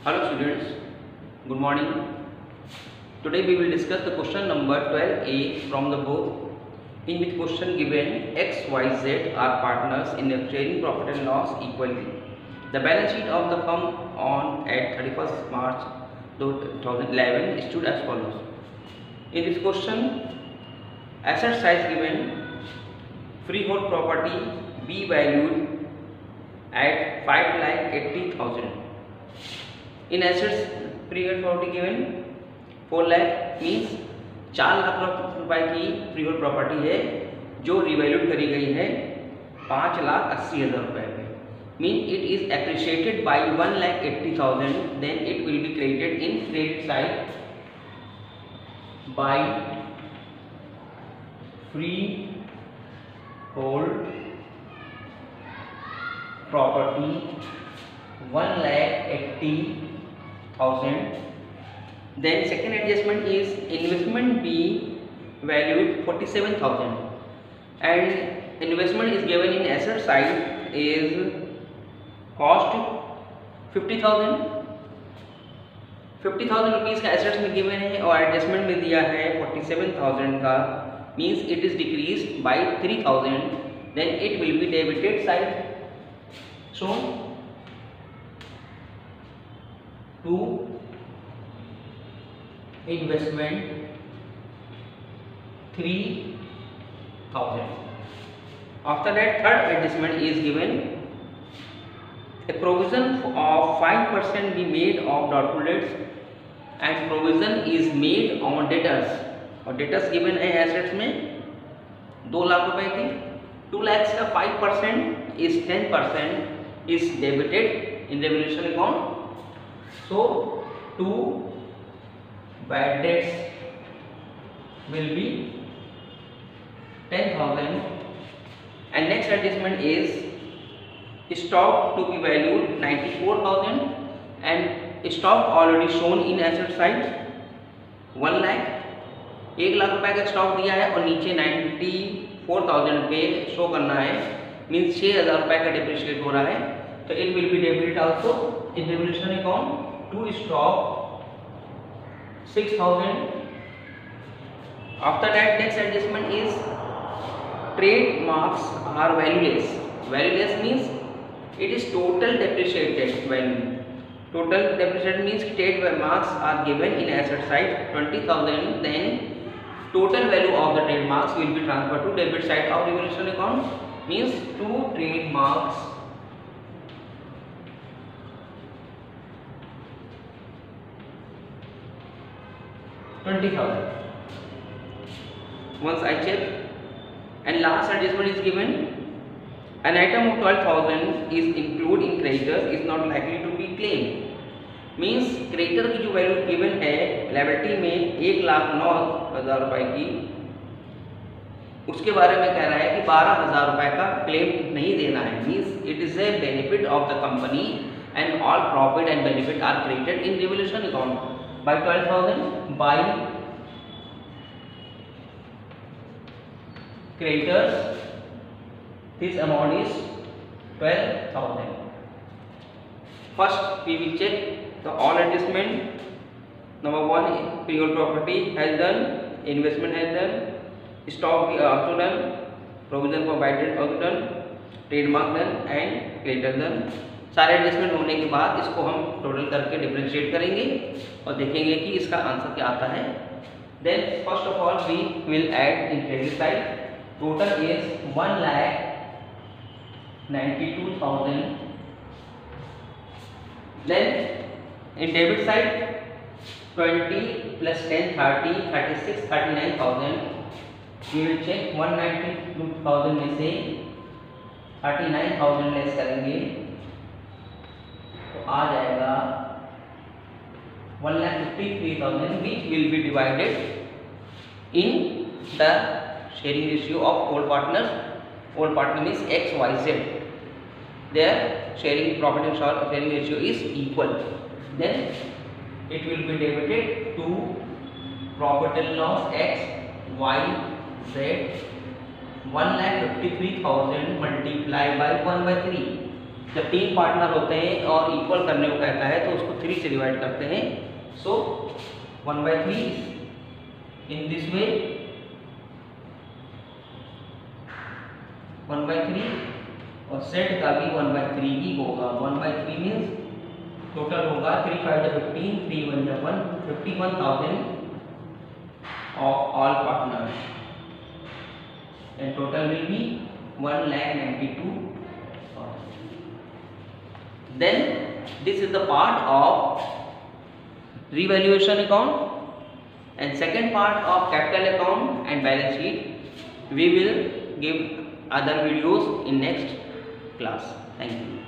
Hello students, good morning. Today we will discuss the question number 12a from the book, in which question given x, y, z are partners in sharing profit and loss equally. The balance sheet of the firm on at 31st March 2011 stood as follows. In this question, asset size given, freehold property B valued at 5,80,000. In assets freehold property given 4 lakh means 4 lakh रुपए की freehold property है जो revalued करी गई है 5,80,000 रुपए पे. Mean it is appreciated by 1,80,000. Then it will be credited in credit side by freehold property 1,80,000. Then second adjustment is investment B valued 47,000 and investment is given in asset side is cost 50,000. 50,000 rupees का assets में given है और adjustment में दिया है 47,000 का. Means it is decrease by 3,000. Then it will be debited side. So to investment 3,000. After that, third adjustment is given. A provision of 5% be made of doubtful debts and provision is made on debtors. और debtors given है assets में 2 लाख रुपए की. 2 lakhs का 5% is 10% is debited in revaluation account. So 2 bad debts will be 10,000. And next adjustment is stock to be valued 94,000 and stock already shown in asset side 1 lakh. 1 lakh रुपए का stock दिया है और नीचे 94,000 पे शो करना है. मीन्स 6,000 रुपए का डिप्रिशिएट हो रहा है. तो it will be debited also in revaluation account. To stock 6,000. After that, next adjustment is trademarks are valueless. Valueless means it is total depreciated value. Total depreciated means trademarks are given in asset side 20,000. Then total value of the trademarks will be transferred to debit side of revaluation account. Means 2 trademarks 20,000. Once I check, and last adjustment is given. An item of 12,000 is included in creditors is not likely to be claimed. Means creditor की जो value given है liability में 1,09,000 रुपए की, उसके बारे में कह रहा है कि 12,000 रुपए का क्लेम नहीं देना है. Means it is a benefit of the company and all profit and benefit are credited in revaluation account by 12,000 by creditors. This amount is 12,000. First we will check the all adjustment. Number 1, freehold property has done, investment has done, stock also done, provision for bad debt also done, trademark done and creditor done. सारे adjustment होने के बाद इसको हम total करके differentiate करेंगे और देखेंगे कि इसका आंसर क्या आता है. Then first of all we will add in credit side. Total is 1,92,000. Then in debit side 20 plus 10 30 36 39,000. We will check 192,000 में से 39,000 लेस करेंगे तो आ जाएगा 1,53,000 which will be divided in the sharing ratio of all partners. All partner means X, Y, Z. Their sharing profit and sharing ratio is equal. Then it will be debited to profit and loss X, Y, Z. 1,53,000 multiplied by 1/3. जब 3 partner होते हैं और equal करने को कहता है तो उसको 3 से डिवाइड करते हैं। सो 1/3 इन दिस वे, 1/3 और सेट का भी 1/3 ही होगा। 1/3 मीन्स टोटल होगा 3 5 15, 3 1 1, 51,000 of all partners, and total will be 1,92,000. Then this is the part of revaluation account, and second part of capital account and balance sheet we will give other videos in next class. Thank you.